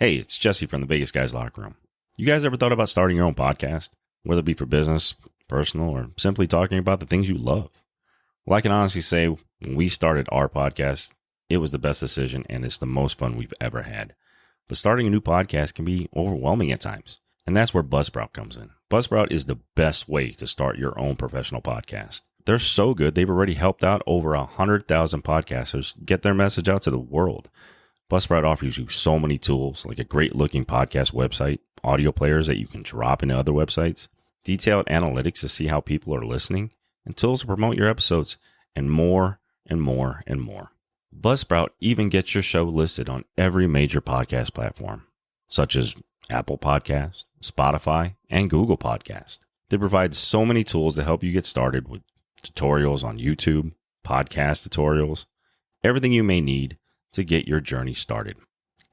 Hey, it's Jesse from the Vegas Guys Locker Room. You guys ever thought about starting your own podcast? Whether it be for business, personal, or simply talking about the things you love? Well, I can honestly say when we started our podcast, it was the best decision and it's the most fun we've ever had. But starting a new podcast can be overwhelming at times. And that's where Buzzsprout comes in. Buzzsprout is the best way to start your own professional podcast. They're so good, they've already helped out over 100,000 podcasters get their message out to the world. Buzzsprout offers you so many tools, like a great-looking podcast website, audio players that you can drop into other websites, detailed analytics to see how people are listening, and tools to promote your episodes, and more and more and more. Buzzsprout even gets your show listed on every major podcast platform, such as Apple Podcasts, Spotify, and Google Podcasts. They provide so many tools to help you get started with tutorials on YouTube, podcast tutorials, everything you may need to get your journey started.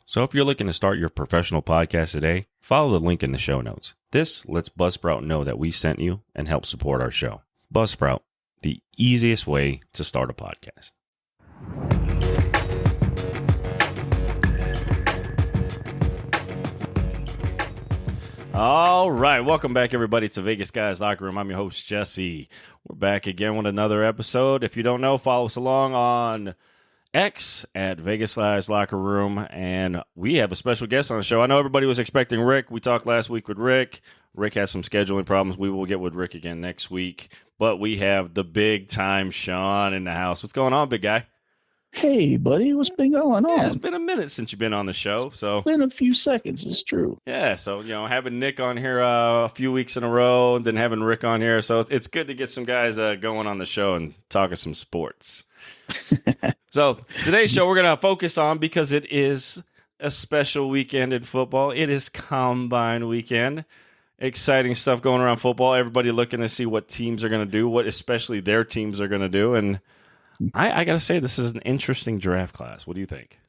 So if you're looking to start your professional podcast today, follow the link in the show notes. This lets Buzzsprout know that we sent you and help support our show. Buzzsprout, the easiest way to start a podcast. All right, welcome back, everybody, to Vegas Guys Locker Room. I'm your host, Jesse. We're back again with another episode. If you don't know, follow us along on X at Vegas Guys Locker Room, and we have a special guest on the show. I know everybody was expecting Rick. We talked last week with Rick. Rick has some scheduling problems. We will get with Rick again next week, but we have the big-time Shaun in the house. What's going on, big guy? Hey, buddy, what's been going on? It's been a minute since you've been on the show. So it's been a few seconds, it's true. Yeah, so, having Nick on here a few weeks in a row, and then having Rick on here. So it's good to get some guys going on the show and talking some sports. So today's show we're going to focus on, because it is a special weekend in football. It is Combine weekend. Exciting stuff going around football. Everybody looking to see what teams are going to do, what especially their teams are going to do. And I got to say, this is an interesting draft class. What do you think?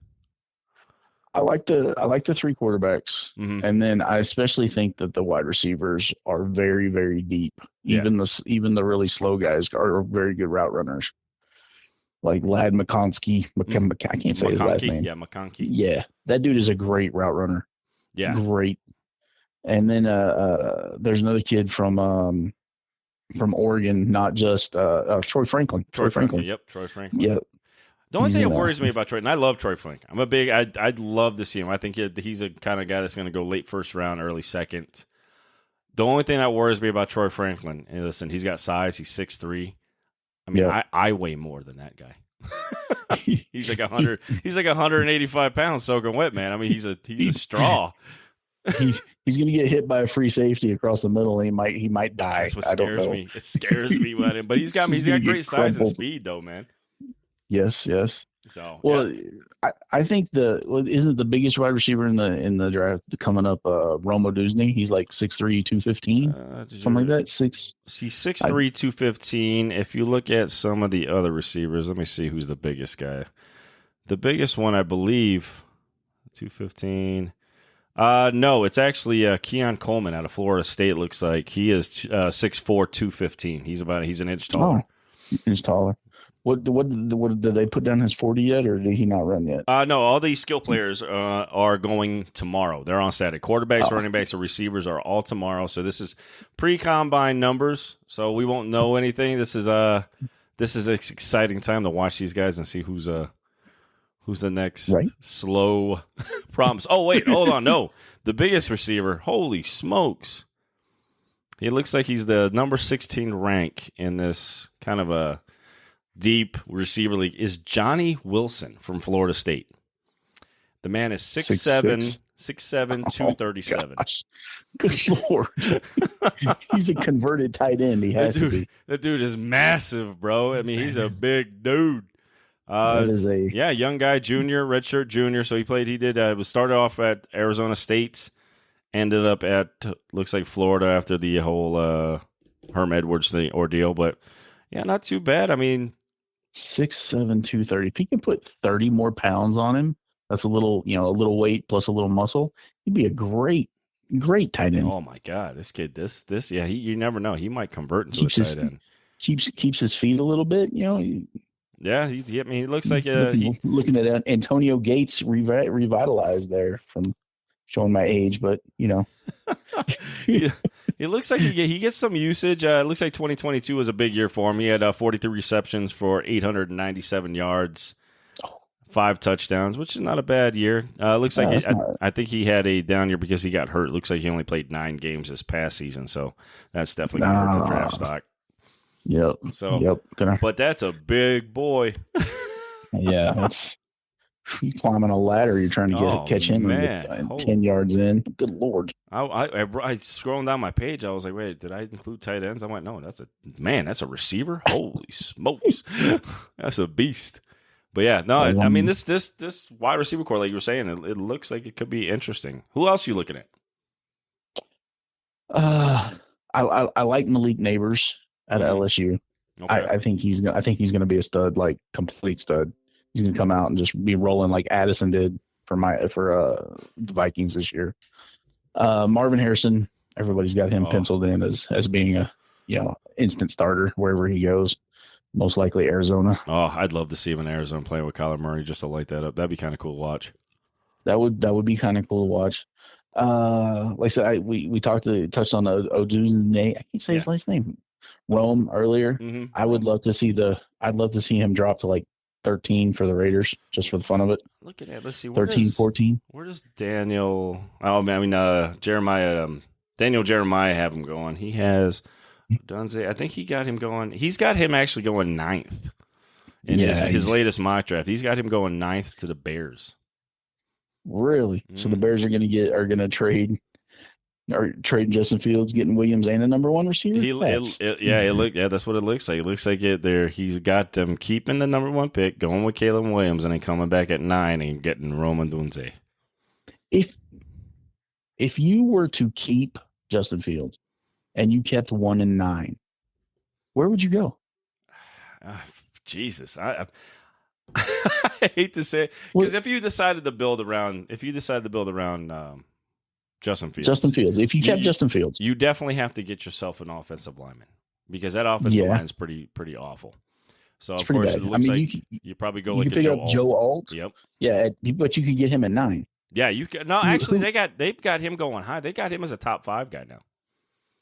I like the three quarterbacks, and then I especially think that the wide receivers are very, very deep. Yeah. Even the really slow guys are very good route runners. Like Lad McConkey, I can't say his last name. Yeah, McConkey. Yeah, that dude is a great route runner. Yeah, great. And then there's another kid from Oregon, not just Troy Franklin. Troy Franklin. Yep, Troy Franklin. Yep. The only thing that worries me about Troy, and I love Troy Franklin. I'd love to see him. I think he's a kind of guy that's going to go late first round, early second. The only thing that worries me about Troy Franklin, and listen, he's got size. He's 6'3". I mean, I weigh more than that guy. He's like 100. He's like 185 pounds soaking wet, man. I mean, he's a straw. He's gonna get hit by a free safety across the middle, and he might die. That's what scares me. It scares me about him. But he's got great size and speed, though, man. Yes. So I think isn't the biggest wide receiver in the draft coming up Romo Dusney? He's like 6'3", 215, something like that. He's 6'3", 215. If you look at some of the other receivers, let me see who's the biggest guy. The biggest one, I believe, 215. No, it's actually Keon Coleman out of Florida State. Looks like he is 6'4", 215. He's an inch taller. Oh, inch taller. What did they put down his 40 yet, or did he not run yet? No, all these skill players are going tomorrow. They're on Saturday. Quarterbacks, running backs, or receivers are all tomorrow. So this is pre-combine numbers. So we won't know anything. This is an exciting time to watch these guys and see who's the next slow promise. Oh wait, hold on. No, the biggest receiver. Holy smokes! He looks like he's the number 16 rank in this kind of a deep receiver league, is Johnny Wilson from Florida State. The man is 6'7", 237. Gosh. Good Lord. He's a converted tight end. He has to be. That dude is massive, bro. I mean, he's a big dude. Young guy, redshirt junior. So was started off at Arizona State, ended up at, looks like Florida after the whole Herm Edwards ordeal. But yeah, not too bad. I mean, 6'7", 230. If he can put 30 more pounds on him, that's a little weight plus a little muscle, he'd be a great tight end. Oh my God, this kid, you never know. He might convert into a tight end. Keeps his feet a little bit, Yeah, he looks like looking at Antonio Gates revitalized there from showing my age, but Yeah. It looks like he gets some usage. It looks like 2022 was a big year for him. He had 43 receptions for 897 yards, 5 touchdowns, which is not a bad year. Looks like I think he had a down year because he got hurt. Looks like he only played 9 games this past season, so that's definitely going to hurt the draft stock. Yep. So, but that's a big boy. Yeah, that's you climbing a ladder. You're trying to catch him and get 10 yards in. Good Lord. I scrolling down my page. I was like, wait, did I include tight ends? I went, no, that's a receiver. Holy smokes, that's a beast. But yeah, no, I mean this wide receiver core, like you were saying, it looks like it could be interesting. Who else are you looking at? I like Malik Neighbors at LSU. Okay. I think he's gonna be a stud, like complete stud. He's gonna come out and just be rolling like Addison did for the Vikings this year. Marvin Harrison, everybody's got him penciled in as being a instant starter wherever he goes. Most likely Arizona. Oh, I'd love to see him in Arizona playing with Kyler Murray just to light that up. That'd be kind of cool to watch. That would be kind of cool to watch. Like I said, we touched on Oduzne. I can't say his last name. Rome earlier. Mm-hmm. I'd love to see him drop to like 13 for the Raiders just for the fun of it. Look at that. Let's see. 13, 14. Where does Daniel? Jeremiah. Daniel Jeremiah have him going. He has Dunze. I think he got him going. He's got him actually going 9th in his latest mock draft. He's got him going 9th to the Bears. Really? Mm. So the Bears are going to trade Justin Fields, getting Williams and a number 1 receiver. That's what it looks like. It looks like he's got them keeping the number 1 pick, going with Caleb Williams, and then coming back at 9 and getting Roman Dunze. If you were to keep Justin Fields and you kept 1 and 9, where would you go? Jesus, I hate to say it, because if you decided to build around Justin Fields. If you kept Justin Fields, you definitely have to get yourself an offensive lineman, because that offensive line is pretty awful. So of course it looks like you probably go like Joe Alt. Yep. Yeah, but you could get him at 9. Yeah, you can. No, actually, they've got him going high. They got him as a top 5 guy now.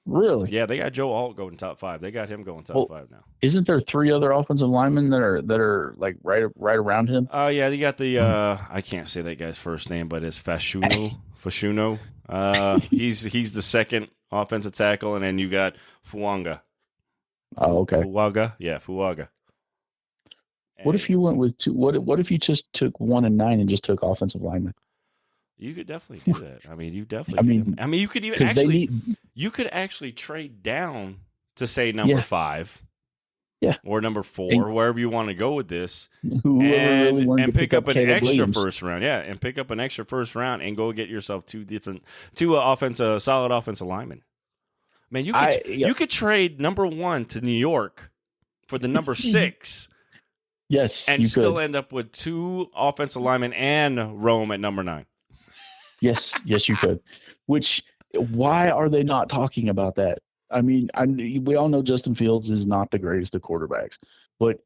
Really? Yeah, they got Joe Alt going top 5. They got him going top 5 now. Isn't there 3 other offensive linemen that are like right around him? Oh yeah, they got the I can't say that guy's first name, but it's Fashuno. He's the second offensive tackle, and then you got Fuanga. Oh, okay. Fuaga. What if you went with 2? What if you just took 1 and 9 and just took offensive linemen? You could definitely do that. You could even you could actually trade down to say number 5. Yeah. Or number 4, wherever you want to go with this. And pick up an extra first round. Yeah, and pick up an extra first round and go get yourself 2 solid offensive linemen. Man, you could trade number 1 to New York for the number 6. Yes, and still end up with 2 offensive linemen and Rome at number 9. Yes, you could. Why are they not talking about that? I mean, we all know Justin Fields is not the greatest of quarterbacks, but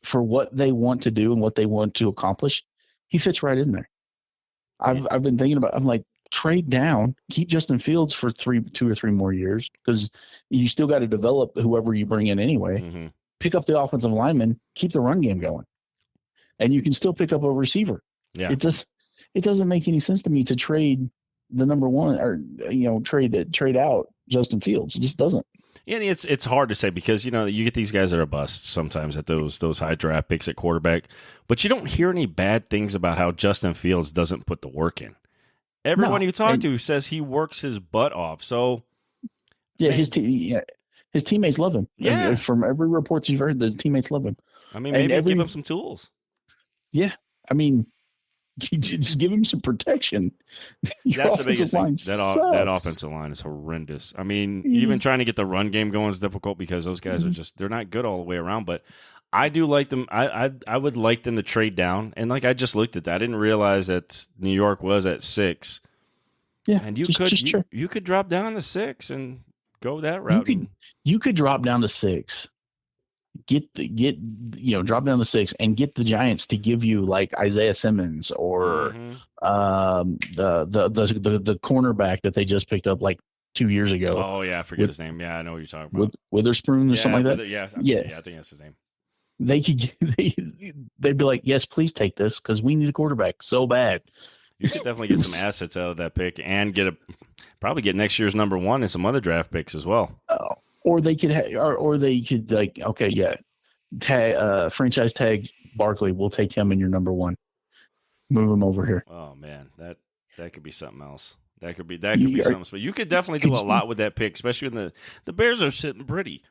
for what they want to do and what they want to accomplish, he fits right in there. I've been thinking about. I'm like, trade down, keep Justin Fields for 2 or 3 more years, because you still got to develop whoever you bring in anyway. Mm-hmm. Pick up the offensive lineman, keep the run game going, and you can still pick up a receiver. Yeah, it doesn't make any sense to me to trade the number 1 or trade out Justin Fields. It just doesn't. Yeah, it's hard to say, because you get these guys that are busts sometimes at those high draft picks at quarterback, but you don't hear any bad things about how Justin Fields doesn't put the work in. Everyone you talk to says he works his butt off. So yeah, his teammates love him. Yeah, from every report you've heard, the teammates love him. I mean, maybe give him some tools. Yeah, I mean, just give him some protection. That's the biggest thing. That offensive line is horrendous. I mean, even trying to get the run game going is difficult, because those guys are they're not good all the way around. But I do like them. I would like them to trade down. And I just looked at that. I didn't realize that New York was at 6. Yeah, and you could drop down to 6 and go that route. You could drop down to 6. drop down to 6 and get the Giants to give you like Isaiah Simmons or the cornerback that they just picked up like 2 years ago. Oh yeah, I forget his name. Yeah, I know what you're talking about. Witherspoon or something like that. Yeah, I think that's his name. They'd be like, yes, please take this because we need a quarterback so bad. You could definitely get some assets out of that pick and probably get next year's number 1 and some other draft picks as well. Or they could like, okay, yeah, franchise tag Barkley. We'll take him in your number 1. Move him over here. Oh man, that could be something else. That could be something. But you could definitely do a lot with that pick, especially when the Bears are sitting pretty.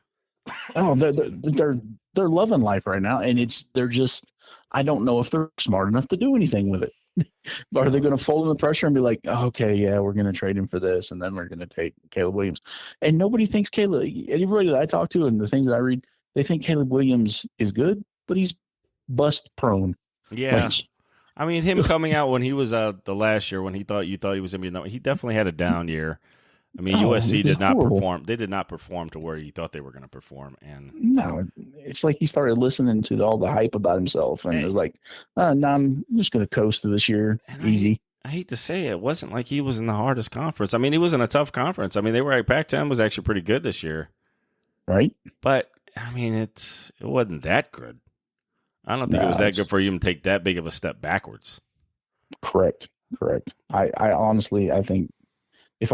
Oh, they're loving life right now, and they're just, I don't know if they're smart enough to do anything with it. Are they going to fold in the pressure and be like, oh, okay, yeah, we're going to trade him for this, and then we're going to take Caleb Williams? And nobody thinks everybody that I talk to and the things that I read, they think Caleb Williams is good, but he's bust prone. Yeah. I mean, him coming out when he was the last year when you thought he was going to be, he definitely had a down year. I mean, USC did not perform. They did not perform to where you thought they were going to perform. And no, it's like he started listening to all the hype about himself, and it was like, no, I'm just going to coast to this year, easy. I hate to say it wasn't like he was in the hardest conference. I mean, he was in a tough conference. I mean, Pac-10 was actually pretty good this year, right? But I mean, it wasn't that good. I don't think it was that good for you to take that big of a step backwards. Correct. I honestly, I think. If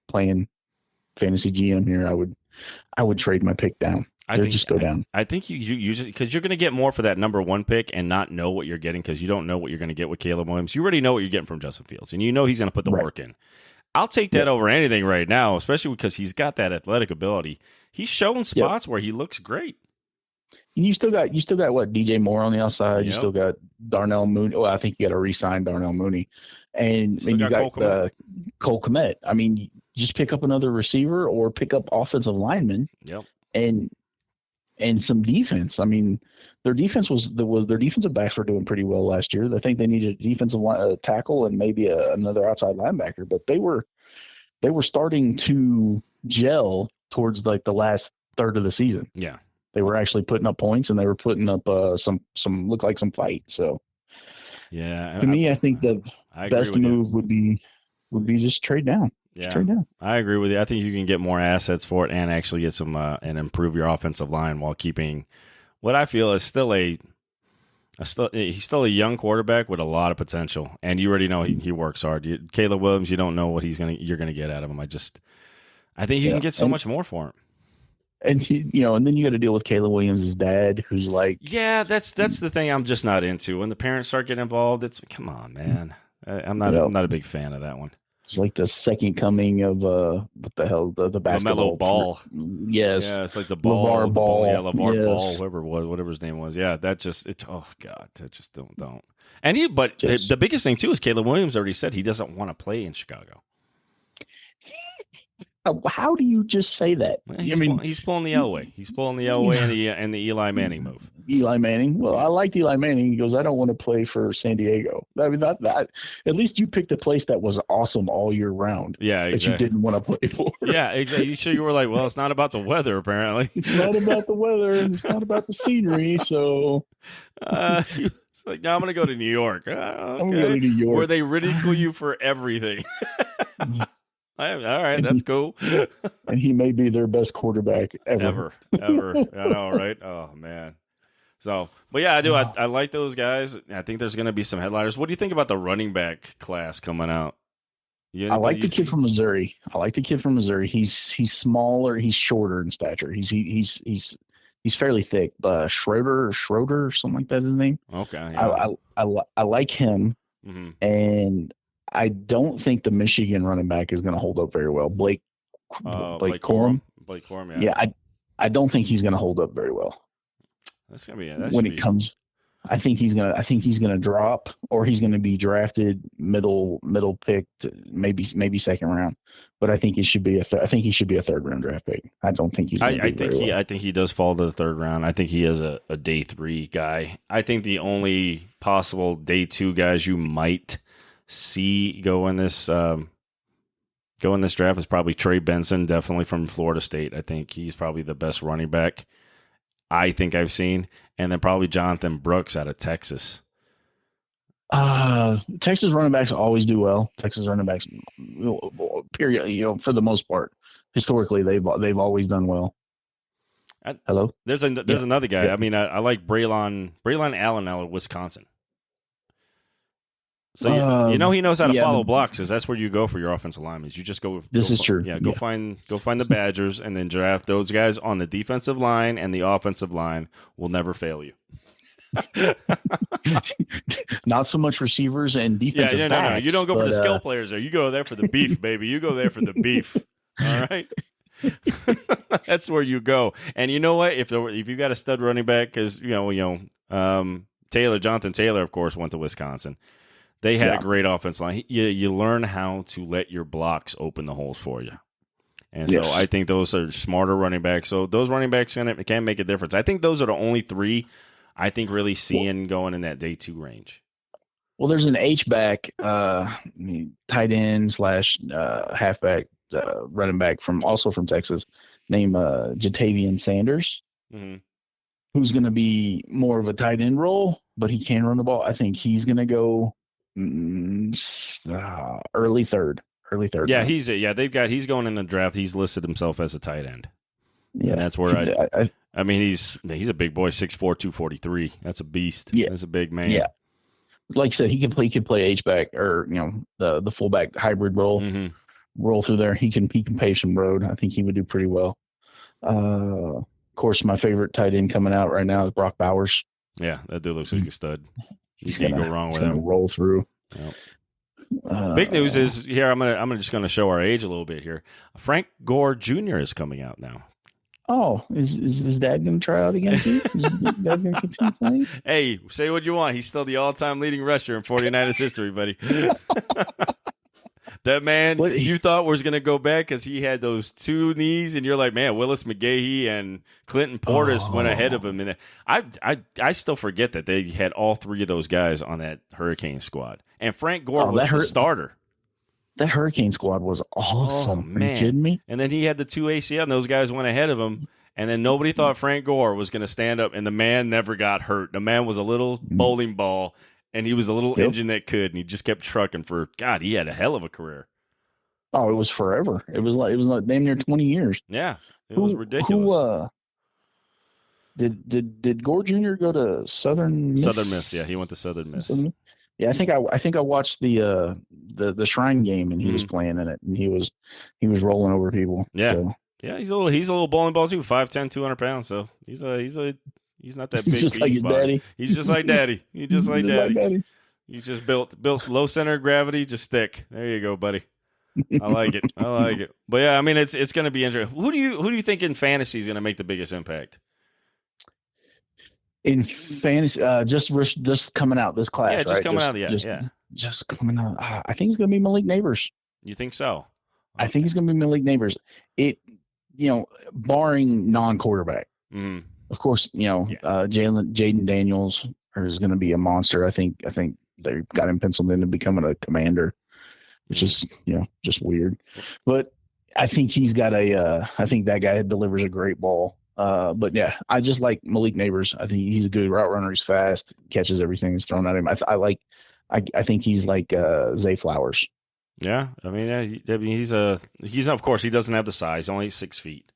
playing fantasy GM here, I would trade my pick down. Go down. I think you just, because you're going to get more for that number 1 pick and not know what you're getting because you don't know what you're going to get with Caleb Williams. You already know what you're getting from Justin Fields, and you know he's going to put the work in. I'll take that over anything right now, especially because he's got that athletic ability. He's showing spots where he looks great. And you still got what, DJ Moore on the outside. Yep. You still got Darnell Mooney. Well, I think you got to re-sign Darnell Mooney, and you got Cole Kmet. I mean, just pick up another receiver or pick up offensive linemen. Yep. And some defense. I mean, their defensive backs were doing pretty well last year. I think they needed a defensive tackle and maybe another outside linebacker, but they were starting to gel towards like the last third of the season. Yeah. They were actually putting up points, and they were putting up some fight. So, yeah, to me, I think the best move would be just trade down. Yeah, just trade down. I agree with you. I think you can get more assets for it and actually get some and improve your offensive line while keeping what I feel is he's still a young quarterback with a lot of potential, and you already know he works hard. Caleb Williams, you don't know what you're gonna get out of him. I think you can get so much more for him. And and then you got to deal with Caleb Williams' dad, who's like, yeah, that's the thing I'm just not into. When the parents start getting involved, come on, man. I'm not a big fan of that one. It's like the second coming of what the hell the basketball Ball. Yes, yeah, it's like the ball, LeVar Ball, yeah, LeVar Ball, whatever his name was. Yeah, that just oh god, that just don't. And the biggest thing too is Caleb Williams already said he doesn't want to play in Chicago. How do you just say that? Well, he's pulling the Elway. He's pulling the Elway and the Eli Manning move. Eli Manning. Well, I liked Eli Manning. He goes, I don't want to play for San Diego. I mean, that. At least you picked a place that was awesome all year round. Yeah, exactly. That you didn't want to play for. Yeah, exactly. You were like, well, it's not about the weather, apparently. It's not about the weather, and it's not about the scenery. So, it's like, no, I'm going to go to New York. Okay. I'm going to go to New York, where they ridicule you for everything. All right, that's cool. And he may be their best quarterback ever. I know, right? Oh, man. So, but yeah, I do. I like those guys. I think there's going to be some headliners. What do you think about the running back class coming out? I like the kid from Missouri. He's smaller. He's shorter in stature. He's fairly thick. Schroeder, something like that's his name. Okay. Yeah. I like him, mm-hmm. And I don't think the Michigan running back is going to hold up very well. Blake Corum. Blake Corum, yeah. I don't think he's going to hold up very well. That's going to be when it comes. I think he's gonna drop, or he's going to be drafted middle picked, maybe second round. But I think he should be a third round draft pick. I don't think he's. I think he does fall to the third round. I think he is a day 3 guy. I think the only possible day 2 guys you might see go in this draft is probably Trey Benson, definitely from Florida State. I think he's probably the best running back. I think I've seen, and then probably Jonathan Brooks out of Texas. Texas running backs always do well. Texas running backs, period. For the most part, historically, they've always done well. Hello. There's another guy. I mean, I like Braylon Allen out of Wisconsin. So he knows how to follow blocks, because that's where you go for your offensive linemen. You just go. This is true. Yeah, go find the Badgers and then draft those guys on the defensive line, and the offensive line will never fail you. Not so much receivers and defensive backs. No. You don't go for the skill players there. You go there for the beef, baby. You go there for the beef. All right. That's where you go. And you know what? If you got a stud running back, because Jonathan Taylor, of course, went to Wisconsin. They had a great offense line. You learn how to let your blocks open the holes for you. And so I think those are smarter running backs. So those running backs can make a difference. I think those are the only three I think really seeing going in that day 2 range. Well, there's an H-back, tight end / halfback, running back from Texas, named Jatavian Sanders, who's going to be more of a tight end role, but he can run the ball. I think he's going to go early third. Yeah, he's going in the draft. He's listed himself as a tight end. Yeah, and that's where he's a big boy, 6'4", 243. That's a beast. Yeah, that's a big man. Yeah, like I said, he can play H-back or the fullback hybrid role. Roll through there. He can pave some road. I think he would do pretty well. Of course, my favorite tight end coming out right now is Brock Bowers. Yeah, that dude looks like a stud. You can't go wrong with him. Roll through. Yep. Big news is here. I'm just going to show our age a little bit here. Frank Gore Jr. is coming out now. Oh, is his dad going to try out again too? Is his dad going to continue playing? Hey, say what you want. He's still the all-time leading rusher in 49ers history, buddy. That man you thought was going to go back because he had those 2 knees, and you're like, man, Willis McGahee and Clinton Portis went ahead of him. And I still forget that they had all 3 of those guys on that Hurricane squad. And Frank Gore was the starter. That Hurricane squad was awesome. Man. Are you kidding me? And then he had the 2 ACL, and those guys went ahead of him. And then nobody thought Frank Gore was going to stand up, and the man never got hurt. The man was a little bowling ball, and he was a little engine that could, and he just kept trucking for, God, he had a hell of a career. Oh, it was forever. It was like damn near 20 years. Yeah, it was ridiculous. Did Gore Jr. go to Southern Miss? Southern Miss, yeah, he went to Southern Miss. Yeah, I think I watched the Shrine game, and he was playing in it, and he was rolling over people. Yeah, so. Yeah, he's a little bowling ball too, 5'10", 200 pounds. So he's not that big. He's just like his daddy. He's just like daddy. He's just like daddy. He's just built low center of gravity, just thick. There you go, buddy. I like it. But yeah, I mean, it's going to be interesting. Who do you think in fantasy is going to make the biggest impact? In fantasy, just coming out this class, just coming out. Just coming out. I think it's going to be Malik Neighbors. You think so? Okay. I think it's going to be Malik Neighbors. Barring non-quarterback. Of course, Jaden Daniels is going to be a monster. I think they got him penciled in to becoming a commander, which is just weird. But I think he's got I think that guy delivers a great ball. But yeah, I just like Malik Neighbors. I think he's a good route runner. He's fast, catches everything that's thrown at him. I think he's like Zay Flowers. Yeah, I mean, he's of course he doesn't have the size, only 6 feet.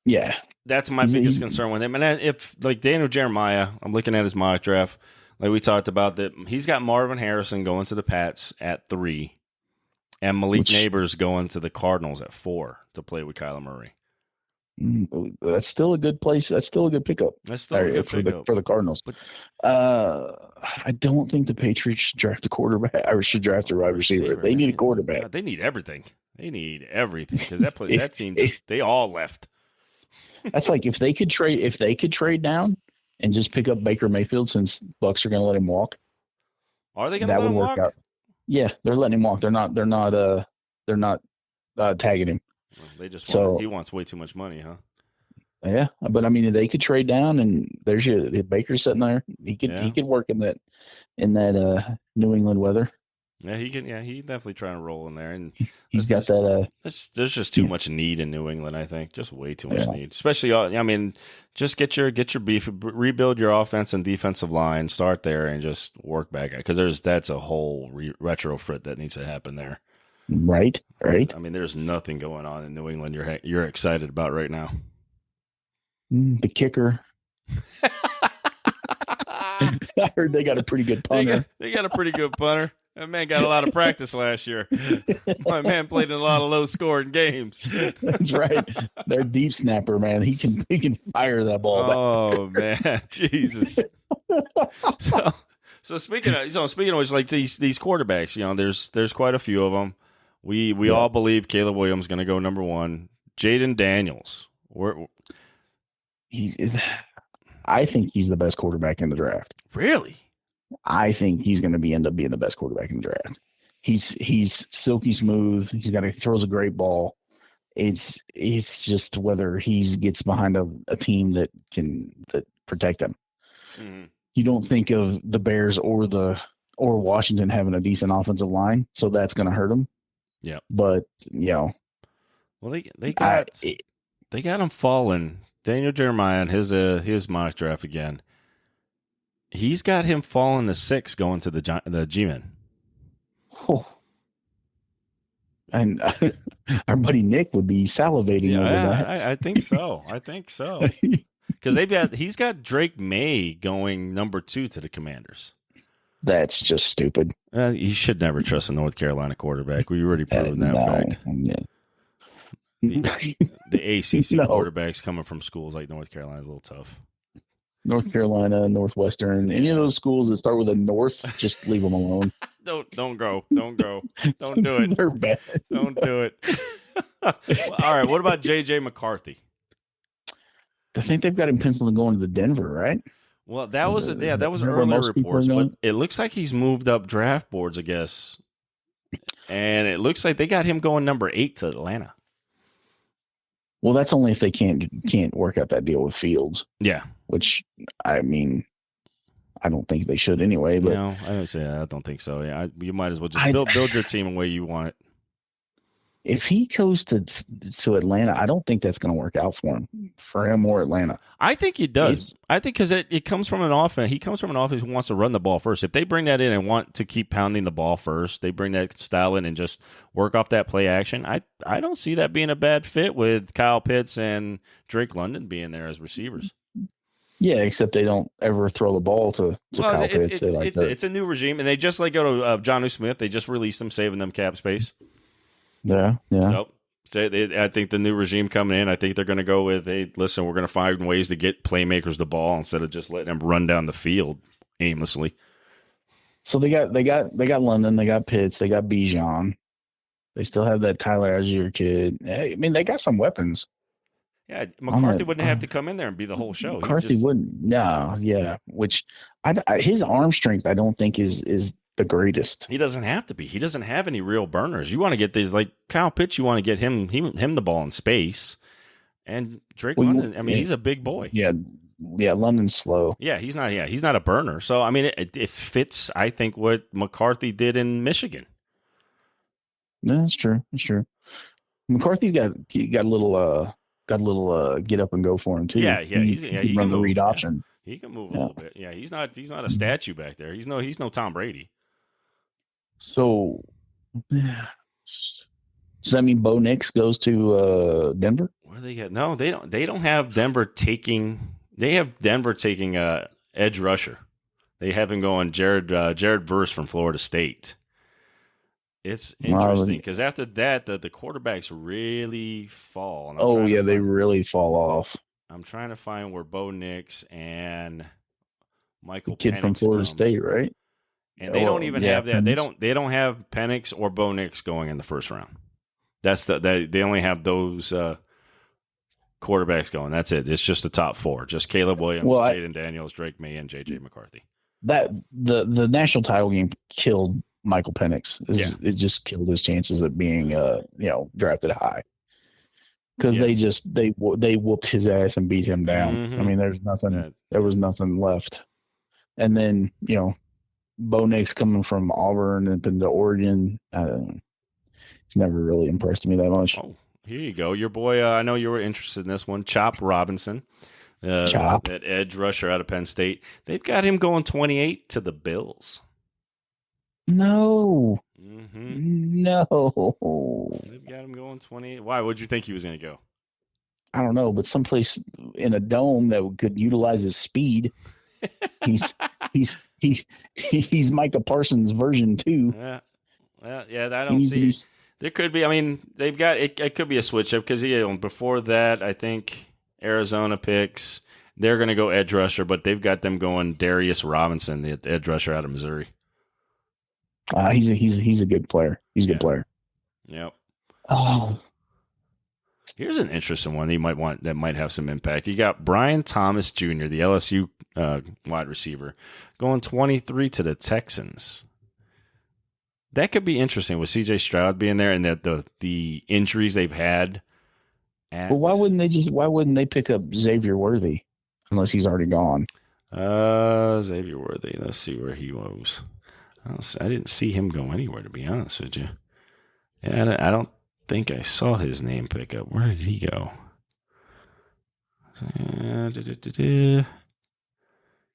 Yeah, that's my biggest concern with him. And if like Daniel Jeremiah, I'm looking at his mock draft, like we talked about, that he's got Marvin Harrison going to the Pats at 3, and Malik Neighbors going to the Cardinals at 4 to play with Kyler Murray. That's still a good place. That's still a good pickup. That's still a good pickup for the Cardinals. But, I don't think the Patriots should draft a quarterback. Or should draft a wide receiver. They need a quarterback. God, they need everything. Because that team they all left. That's like if they could trade down and just pick up Baker Mayfield, since Bucks are going to let him walk. Are they going to let him walk? Out. Yeah, they're letting him walk. They're not tagging him. Well, he wants way too much money, huh? Yeah, but I mean, they could trade down, and there's Baker sitting there. He could work in that New England weather. Yeah, he can. Yeah, he definitely trying to roll in there, and He's got that. there's just too much need in New England. I think just way too much Yeah. need, especially. I mean, just get your beef, rebuild your offense and defensive line, start there, and just work back because that's a whole retrofit that needs to happen there. Right. I mean, there's nothing going on in New England you're excited about right now. The kicker. I heard they got a pretty good punter. They got a pretty good punter. That man got a lot of practice last year. My man played in a lot of low-scoring games. That's right. Their deep snapper, man. He can fire that ball back. Oh man, Jesus. So speaking of which, like these quarterbacks, there's quite a few of them. We all believe Caleb Williams is going to go number 1. Jaden Daniels. I think he's the best quarterback in the draft. Really? I think he's going to end up being the best quarterback in the draft. He's silky smooth. He throws a great ball. It's just whether he gets behind a team that protect him. Mm-hmm. You don't think of the Bears or Washington having a decent offensive line, so that's going to hurt him. Yeah. But well, they got him falling. Daniel Jeremiah and his mock draft again. He's got him falling to 6 going to the G-Men. Oh. And our buddy Nick would be salivating over that. I think so. Because he's got Drake May going number 2 to the Commanders. That's just stupid. You should never trust a North Carolina quarterback. We already proven that fact. Yeah. The ACC quarterbacks coming from schools like North Carolina is a little tough. North Carolina, Northwestern, any of those schools that start with a North, just leave them alone. Don't go. Don't do it. They're bad. Don't do it. Well, all right. What about J.J. McCarthy? I think they've got him penciled to go into the Denver, right? Well, that was earlier reports, but it looks like he's moved up draft boards, I guess. And it looks like they got him going number 8 to Atlanta. Well, that's only if they can't work out that deal with Fields. Yeah. Which, I mean, I don't think they should anyway. But I don't think so. Yeah, you might as well just build your team the way you want it. If he goes to Atlanta, I don't think that's going to work out for him or Atlanta. I think he does. I think because it comes from an offense. He comes from an offense who wants to run the ball first. If they bring that in and want to keep pounding the ball first, they bring that style in and just work off that play action. I don't see that being a bad fit with Kyle Pitts and Drake London being there as receivers. Yeah, except they don't ever throw the ball to Kyle Pitts. It's a new regime, and they just let go of Jonnu Smith. They just released him, saving them cap space. Yeah. So I think the new regime coming in, I think they're going to go with, hey, listen, we're going to find ways to get playmakers the ball instead of just letting them run down the field aimlessly. So they got London, they got Pitts, they got Bijan. They still have that Tyler Algier kid. I mean, they got some weapons. Yeah, McCarthy wouldn't have to come in there and be the whole show. McCarthy wouldn't. No, yeah. Which his arm strength, I don't think is the greatest. He doesn't have to be. He doesn't have any real burners. You want to get these like Kyle Pitts. You want to get him the ball in space. And Drake London. I mean, he's a big boy. Yeah. London's slow. Yeah, he's not a burner. So I mean, it fits. I think what McCarthy did in Michigan. No, that's true. McCarthy's got a little get up and go for him too. Yeah. He can run the read option. He can move a little bit. Yeah, he's not a statue back there. He's no Tom Brady. So, does that mean Bo Nix goes to Denver? Where they get? No, they don't. They don't have Denver taking. They have Denver taking edge rusher. They have him going Jared Verse from Florida State. It's interesting because after that, the quarterbacks really fall. They really fall off. I'm trying to find where Bo Nix and Michael kid Penix from Florida comes. State, right? And they don't even have that. Penix. They don't have Penix or Bo Nix going in the first round. They only have those quarterbacks going. That's it. It's just the top 4. Just Caleb Williams, Jaden Daniels, Drake May, and J.J. McCarthy. That the national title game killed Michael Penix. It just killed his chances of being drafted high. Because they whooped his ass and beat him down. Mm-hmm. I mean, there was nothing left. And then Bo Nix coming from Auburn and been to Oregon. I don't know. He's never really impressed me that much. Oh, here you go. Your boy, I know you were interested in this one, Chop Robinson. Chop. That edge rusher out of Penn State. They've got him going 28 to the Bills. No. Mm-hmm. No. They've got him going 28. Why? What'd you think he was going to go? I don't know, but someplace in a dome that could utilize his speed. He's Micah Parsons version 2. Yeah. Well, yeah, I don't see. There could be. I mean, they've got it. It could be a switch up because before that, I think Arizona picks. They're going to go edge rusher, but they've got them going Darius Robinson, the edge rusher out of Missouri. He's a good player. He's a good player. Yep. Oh. Here's an interesting one that might have some impact. You got Brian Thomas Jr., the LSU wide receiver, going 23 to the Texans. That could be interesting with C.J. Stroud being there and the injuries they've had. Well, why wouldn't they pick up Xavier Worthy unless he's already gone? Xavier Worthy. Let's see where he was. I didn't see him go anywhere, to be honest with you. Yeah, I don't think I saw his name pick up. Where did he go?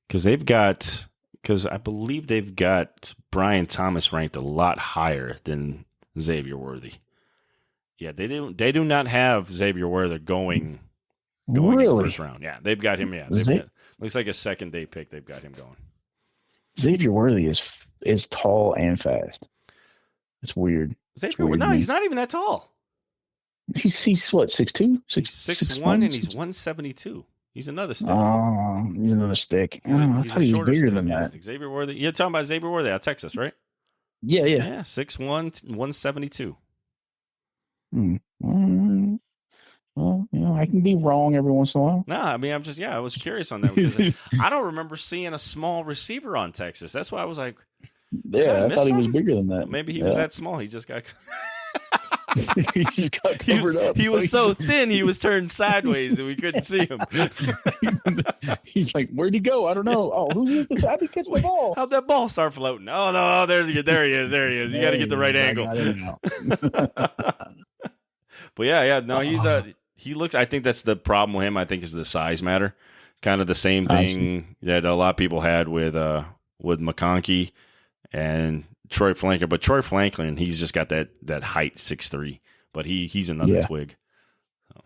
Because I believe they've got Brian Thomas ranked a lot higher than Xavier Worthy. Yeah, they do not have Xavier Worthy going in the first round. Yeah, they've got him. Yeah, looks like a second day pick. They've got him going. Xavier Worthy is tall and fast. It's weird. He's not even that tall. He's what, 6'2"? 6'1", and he's 172. He's another stick. Oh, he's another stick. I thought he was bigger than that. Xavier Worthy. You're talking about Xavier Worthy out of Texas, right? Yeah. Yeah, 6'1", 172. Well, I can be wrong every once in a while. No, I mean, I was curious on that because I don't remember seeing a small receiver on Texas. That's why I was like, yeah, I thought he was bigger than that. Maybe he was that small. He just got he just got covered up. He was so thin, he was turned sideways and we couldn't see him. He's like, where'd he go? I don't know. Oh, who's this? How'd he catch the ball? How'd that ball start floating? Oh, no, there he is. You got to get the right angle. But he looks, I think that's the problem with him, I think, is the size matter. Kind of the same thing that a lot of people had with McConkey and Troy Franklin. But Troy Franklin, he's just got that height, 6'3", but he's another twig. So.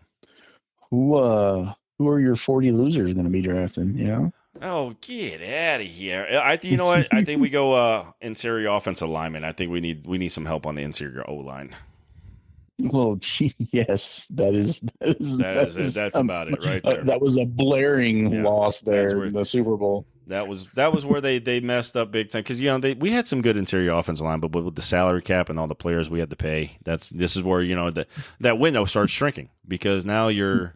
Who are your 40 losers going to be drafting? Yeah. Oh, get out of here! You know what? I think we go interior offensive lineman. I think we need some help on the interior O line. Well, yes, that's about it right there. That was a blaring loss there in the Super Bowl. That was where they messed up big time because we had some good interior offensive line, but with the salary cap and all the players we had to pay, this is where that window starts shrinking because now your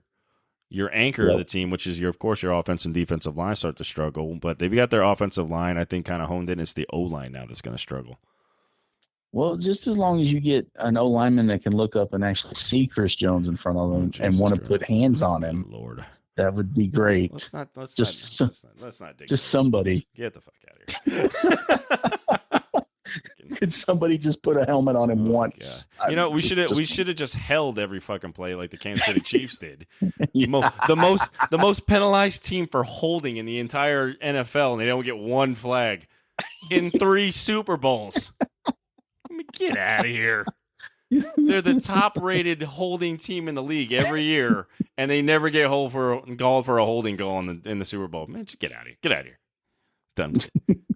anchor of the team, which is your offense and defensive line, start to struggle. But they've got their offensive line, I think, kind of honed in. It's the O line now that's going to struggle. Well, just as long as you get an O lineman that can look up and actually see Chris Jones in front of him and want to put hands on him, Lord, that would be great. Let's not dig just somebody. Get the fuck out of here. Could somebody just put a helmet on him once? God. We should have just held every fucking play like the Kansas City Chiefs did. The most penalized team for holding in the entire NFL, and they don't get one flag in 3 Super Bowls. Get out of here. They're the top-rated holding team in the league every year, and they never get called for a holding goal in the Super Bowl. Man, just get out of here. Get out of here. Done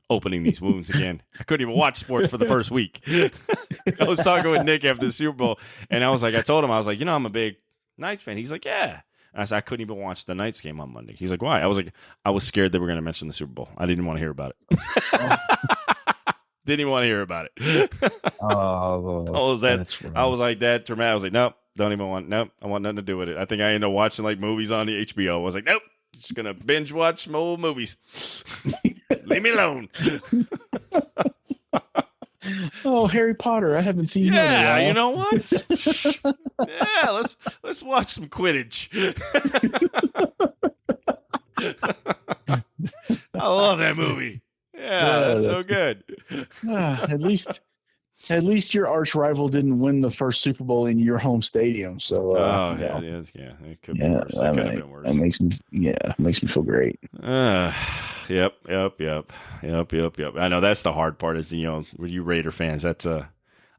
opening these wounds again. I couldn't even watch sports for the first week. I was talking with Nick after the Super Bowl, and I told him, I'm a big Knights fan. He's like, yeah. And I said, I couldn't even watch the Knights game on Monday. He's like, why? I was like, I was scared they were going to mention the Super Bowl. I didn't want to hear about it. Didn't even want to hear about it. I was like that dramatic. I was like, nope, I want nothing to do with it. I think I ended up watching like movies on the HBO. I was like, nope, just gonna binge watch some old movies. Leave me alone. Oh, Harry Potter! I haven't seen. Yeah, you know what? Yeah, let's watch some Quidditch. I love that movie. Yeah, that's so good. At least your arch rival didn't win the first Super Bowl in your home stadium. So, yeah, it could be worse. It could have been worse. That makes me feel great. Yep. I know that's the hard part. Is with you Raider fans, that's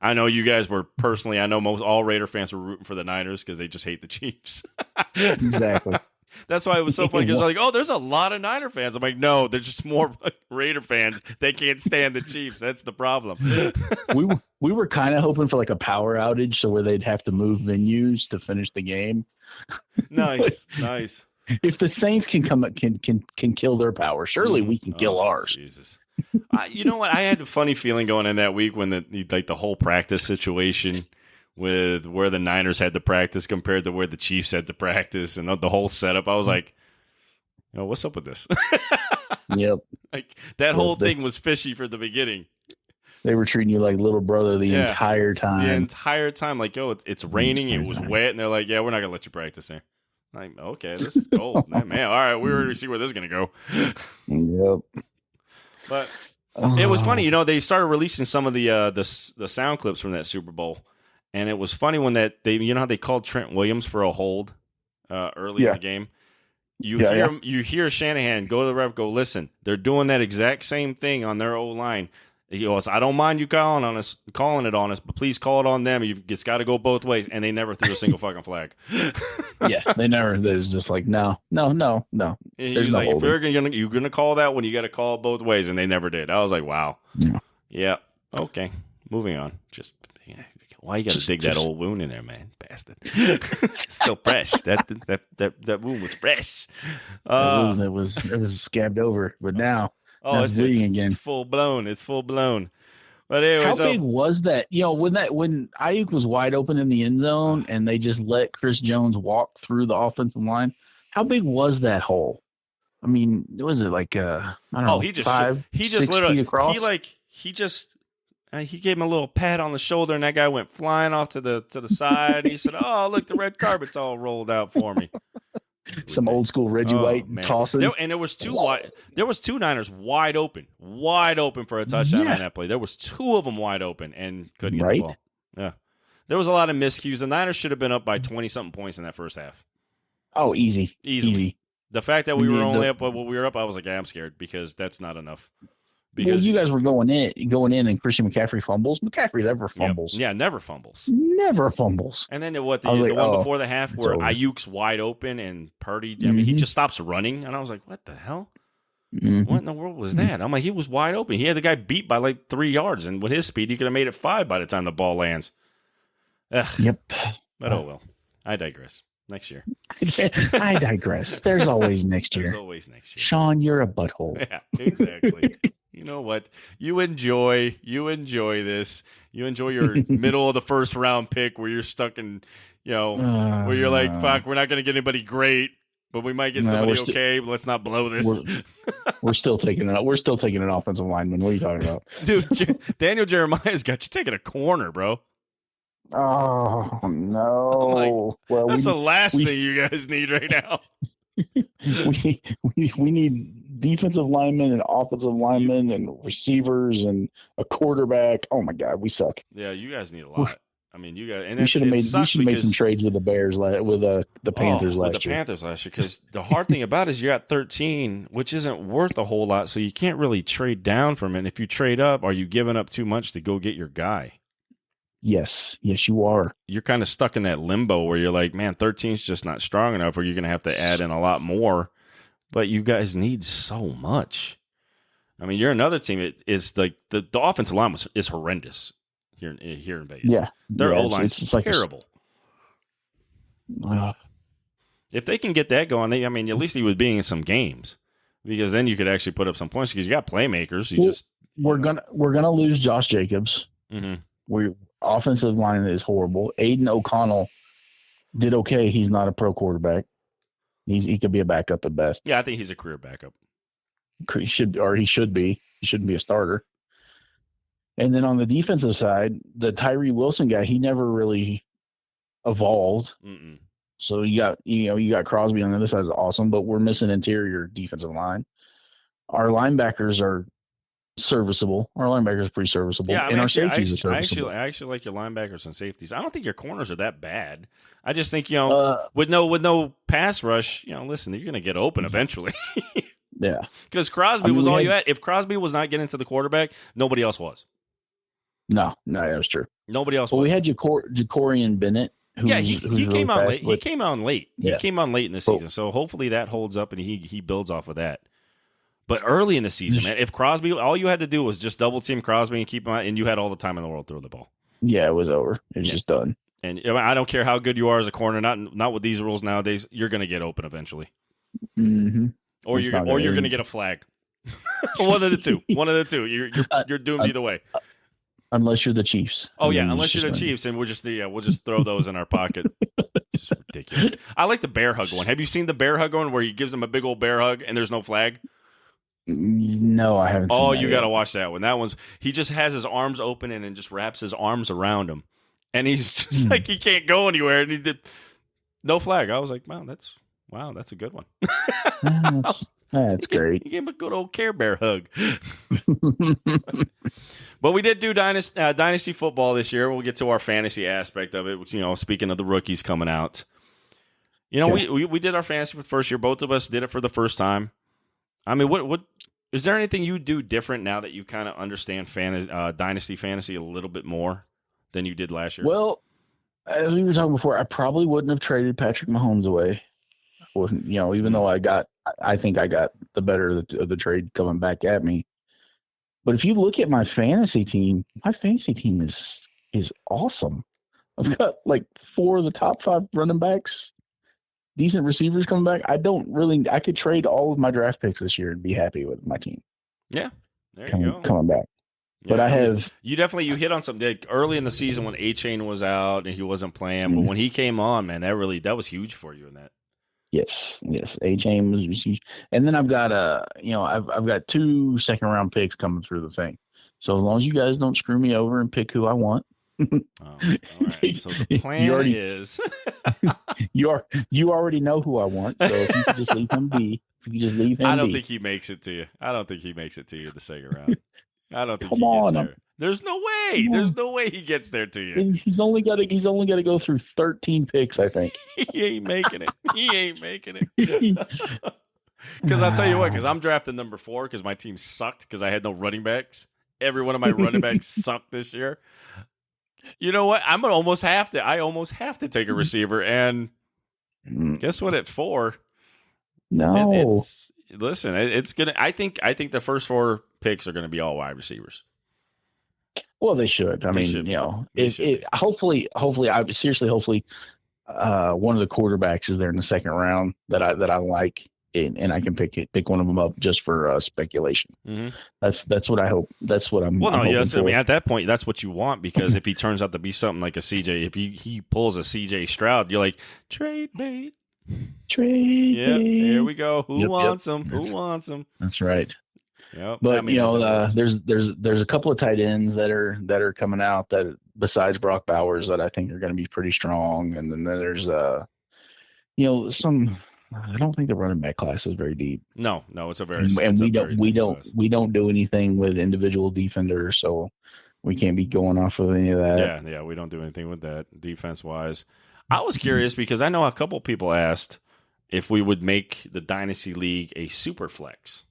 I know you guys were personally. I know most all Raider fans were rooting for the Niners because they just hate the Chiefs. Exactly. That's why it was so funny because they're like, oh, there's a lot of Niner fans. I'm like, no, there's just more Raider fans. They can't stand the Chiefs. That's the problem. we were kind of hoping for like a power outage, so where they'd have to move venues to finish the game. Nice. If the Saints can kill their power, surely we can kill ours. Jesus. You know what? I had a funny feeling going in that week when the whole practice situation with where the Niners had to practice compared to where the Chiefs had to practice and the whole setup. I was like, what's up with this? Yep. Like that whole thing was fishy from the beginning. They were treating you like little brother the entire time. The entire time. Like, it's raining. It was wet. And they're like, yeah, we're not going to let you practice here. I'm like, okay, this is cold. Man, all right, we already see where this is going to go. Yep. But it was funny. They started releasing some of the sound clips from that Super Bowl. And it was funny when how they called Trent Williams for a hold early in the game. You hear Shanahan go to the ref, go, listen, they're doing that exact same thing on their O-line. He goes, I don't mind you calling it on us, but please call it on them. It's got to go both ways. And they never threw a single fucking flag. Yeah, they never. There's just like, no. And he was like, if you're gonna call that one, you got to call it both ways. And they never did. I was like, wow. Yeah. Okay. Moving on. Why you got to dig that old wound in there, man? Bastard. Still fresh. That wound was fresh. It was scabbed over, but now it's bleeding again. It's full blown. But anyway, how big was that? When Ayuk was wide open in the end zone and they just let Chris Jones walk through the offensive line, how big was that hole? I mean, was it like I don't know, he just 6 feet across? He gave him a little pat on the shoulder, and that guy went flying off to the side. He said, "Oh, look, the red carpet's all rolled out for me." Some old school Reggie White tossing. There was two Niners wide open for a touchdown on that play. There was two of them wide open and couldn't get the ball. Yeah, there was a lot of miscues. The Niners should have been up by 20-something points in that first half. Oh, easy. The fact that we were only up what we were up, I was like, I'm scared because that's not enough. Because you guys were going in, and Christian McCaffrey fumbles. McCaffrey never fumbles. Yeah, never fumbles. Never fumbles. And then the one before the half where Ayuk's wide open and Purdy, I mean, he just stops running, and I was like, what the hell? What in the world was that? I'm like, he was wide open. He had the guy beat by like 3 yards, and with his speed, he could have made it 5 by the time the ball lands. Ugh. Yep. But oh well. I digress. Next year. I digress. There's always next year. There's always next year. Shaun, you're a butthole. Yeah, exactly. You know what? You enjoy this. You enjoy your middle of the first round pick where you're stuck in, where you're like, fuck, we're not going to get anybody great, but we might get somebody okay. But let's not blow this. We're still taking it. We're still taking an offensive lineman. What are you talking about, dude? Daniel Jeremiah's got you taking a corner, bro. Oh no! Like, that's the last thing you guys need right now. we need defensive linemen and offensive linemen and receivers and a quarterback. Oh my God, we suck. Yeah, you guys need a lot. I mean, you guys. And we should have made some trades with the Bears with the Panthers last year. Panthers last year, because the hard thing about it is you got 13, which isn't worth a whole lot, so you can't really trade down from it. And if you trade up, are you giving up too much to go get your guy? Yes, you are. You're kind of stuck in that limbo where you're like, man, 13 is just not strong enough, or you're going to have to add in a lot more. But you guys need so much. I mean, you're another team. It is like the offensive line is horrendous here in Vegas. Yeah, their O-line's terrible. If they can get that going, at least he would be in some games, because then you could actually put up some points because you got playmakers. We're gonna lose Josh Jacobs. Mm-hmm. Offensive line is horrible. Aiden O'Connell did okay. He's not a pro quarterback. He could be a backup at best. Yeah, I think he's a career backup. He should be. He shouldn't be a starter. And then on the defensive side, the Tyree Wilson guy, he never really evolved. Mm-mm. So you got Crosby on the other side is awesome, but we're missing interior defensive line. Our linebackers are serviceable. Our linebackers are pretty serviceable, Yeah, I mean, and our actually, safeties are serviceable. I actually like your linebackers and safeties. I don't think your corners are that bad. I just think Uh, with no pass rush, listen, you're going to get open eventually. yeah, Because Crosby was all you had. If Crosby was not getting to the quarterback, nobody else was. no, that was true. Nobody else. Well, was. we had Jacorian Bennett. He really came out fast, late. He came out late. Yeah. He came out late in the season. So hopefully that holds up and he builds off of that. But early in the season, man, if Crosby, all you had to do was just double team Crosby and keep him out, and you had all the time in the world to throw the ball. Yeah, it was over. It was just done. And I don't care how good you are as a corner. Not with these rules nowadays. You're going to get open eventually. Mm-hmm. Or you're going to get a flag. One of the two. One of the two. You're doomed either way. Unless you're the Chiefs. Oh yeah, unless you're the Chiefs, and we'll just throw those in our pocket. Just ridiculous. I like the bear hug one. Have you seen the bear hug one where he gives him a big old bear hug and there's no flag? No, I haven't. Oh, seen you got to watch that one. That one's he just has his arms open and then just wraps his arms around him, and he's just like he can't go anywhere. And he did no flag. I was like, wow, that's a good one. That's great. He gave him a good old Care Bear hug. But we did do dynasty football this year. We'll get to our fantasy aspect of it. Speaking of the rookies coming out, we did our fantasy for the first year. Both of us did it for the first time. I mean, what is there anything you do different now that you kind of understand dynasty fantasy a little bit more than you did last year? Well, as we were talking before, I probably wouldn't have traded Patrick Mahomes away. Wouldn't, even though I think I got the better of the trade coming back at me. But if you look at my fantasy team is awesome. I've got like 4 of the top 5 running backs, decent receivers coming back. I could trade all of my draft picks this year and be happy with my team. Yeah, there you go. Coming back. Yeah, but you hit on something early in the season when A-Chain was out and he wasn't playing. But when he came on, man, that was huge for you in that. Yes. A-Chain was huge. And then I've got I've got 2 second-round picks coming through the thing. So as long as you guys don't screw me over and pick who I want. All right. So the plan is you already know who I want. So if you could just leave him be. I don't think he makes it to you. I don't think he makes it to you the second round. I don't think Come he gets on, there. There's no way. There's no way he gets there to you. He's only got to go through 13 picks, I think. He ain't making it. Because I'll tell you what, because I'm drafting number 4 because my team sucked because I had no running backs. Every one of my running backs sucked this year. You know what? I almost have to take a receiver. And guess what? At 4, no. It's gonna. I think the first 4 picks are going to be all wide receivers. Well, they should. Hopefully, one of the quarterbacks is there in the second round that I like, and I can pick one of them up just for speculation. Mm-hmm. That's what I hope. That's what I'm. Well, no, yes. I mean, at that point, that's what you want because if he turns out to be something like a CJ, if he pulls a CJ Stroud, you're like trade bait. Yep, here we go. Who wants him? Who wants him? That's right. Yep. But there's a couple of tight ends that are coming out that besides Brock Bowers that I think are going to be pretty strong, and then there's some. I don't think the running back class is very deep. No, it's a very and we don't do anything with individual defenders, so we can't be going off of any of that. Yeah, we don't do anything with that defense wise. I was curious because I know a couple people asked if we would make the Dynasty League a super flex.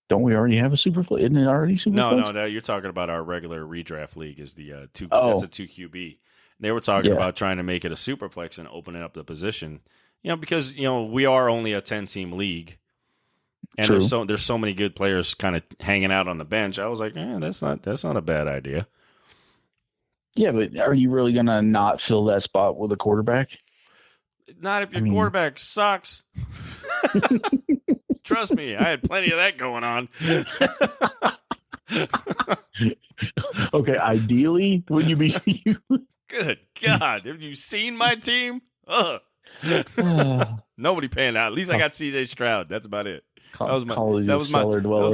Don't we already have a super flex? Isn't it already super flex? No. You're talking about our regular redraft league is the 2. That's a 2 QB. They were talking about trying to make it a super flex and opening up the position. Because we are only a 10-team league, and there's so many good players kind of hanging out on the bench. I was like, that's not a bad idea. Yeah, but are you really gonna not fill that spot with a quarterback? Not if your quarterback sucks. Trust me, I had plenty of that going on. Okay, ideally, would you be? Good God, have you seen my team? Nobody paying out. At least I got CJ Stroud. That's about it. That was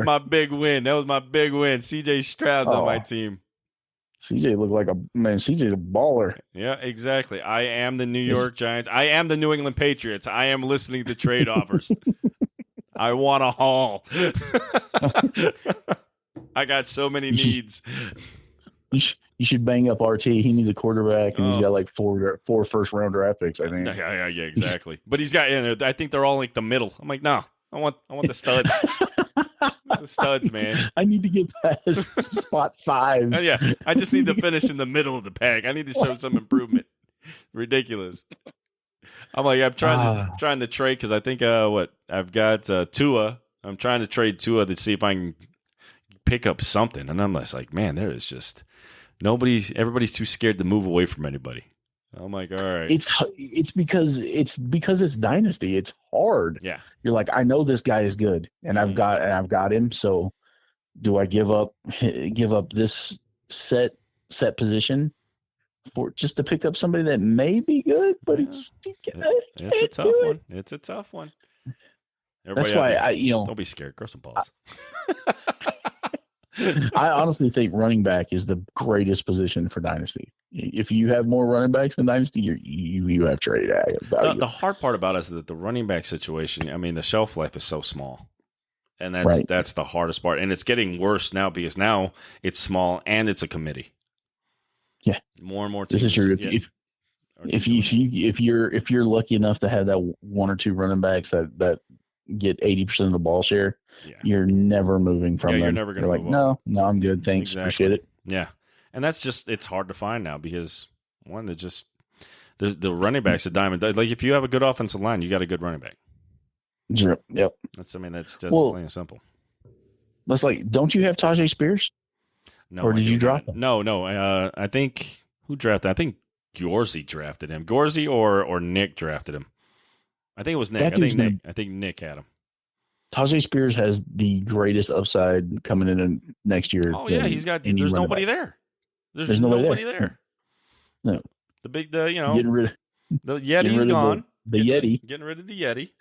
my big win. CJ Stroud's on my team. CJ looked like CJ's a baller. Yeah, exactly. I am the New York Giants. I am the New England Patriots. I am listening to trade offers. I want a haul. I got so many needs. You should bang up RT. He needs a quarterback, and he's got like four first-round draft picks, I think. Yeah, exactly. But he's got, I think they're all like the middle. I'm like, no, I want the studs. The studs, man. I need to get past spot 5. Yeah, I just need to finish in the middle of the pack. I need to show some improvement. Ridiculous. I'm like, I'm trying to trade because I think I've got Tua. I'm trying to trade Tua to see if I can pick up something, and I'm just like, man, there is just everybody's too scared to move away from anybody. I'm like, all right. It's because it's dynasty. It's hard. Yeah. You're like, I know this guy is good, and I've got him. So, do I give up this set position for just to pick up somebody that may be good, but it's a tough one. It's a tough one. That's why don't be scared. Grow some balls. I honestly think running back is the greatest position for dynasty. If you have more running backs in dynasty, you have trade value. The hard part about it is that the running back situation, I mean, the shelf life is so small. And that's the hardest part. And it's getting worse now because now it's small and it's a committee. Yeah. More and more teams. This is true. If you're lucky enough to have that one or two running backs that get 80% of the ball share, you're never moving from them. You're never going to move like, no, I'm good. Thanks. Exactly. Appreciate it. Yeah. And that's just, it's hard to find now because one, the running back's a diamond. Like if you have a good offensive line, you got a good running back. Yep. That's plain and simple. That's like, don't you have Tajay Spears? No. Or did you drop him? No. I think who drafted? I think Gorsey drafted him. Gorsey or Nick drafted him. I think it was Nick. I think Nick had him. Tajay Spears has the greatest upside coming in next year. Oh yeah, he's got. There's nobody there. There's nobody there. No. Getting rid of the Yeti's gone. The Yeti. Getting rid of the Yeti.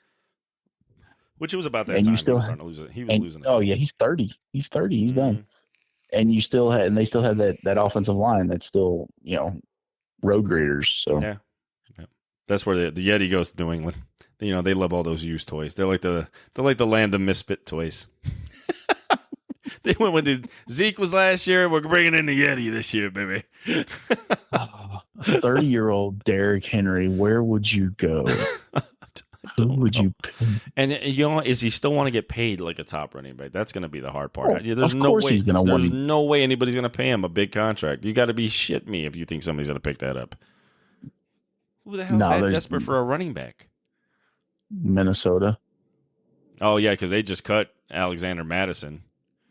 Which it was about that time. He was losing. Oh yeah, he's 30. He's 30. He's done. And they still have that offensive line that's still, road graders. So yeah. That's where the Yeti goes to New England. They love all those used toys. They're like the land of misfit toys. They went when Zeke was last year. We're bringing in the Yeti this year, baby. 30-year-old Derrick Henry, where would you go? Who would you pick? And is he still want to get paid like a top running back? That's going to be the hard part. There's no way anybody's going to pay him a big contract. You got to be shit me if you think somebody's going to pick that up. Who the hell is that desperate for a running back? Minnesota. Oh yeah, because they just cut Alexander Madison.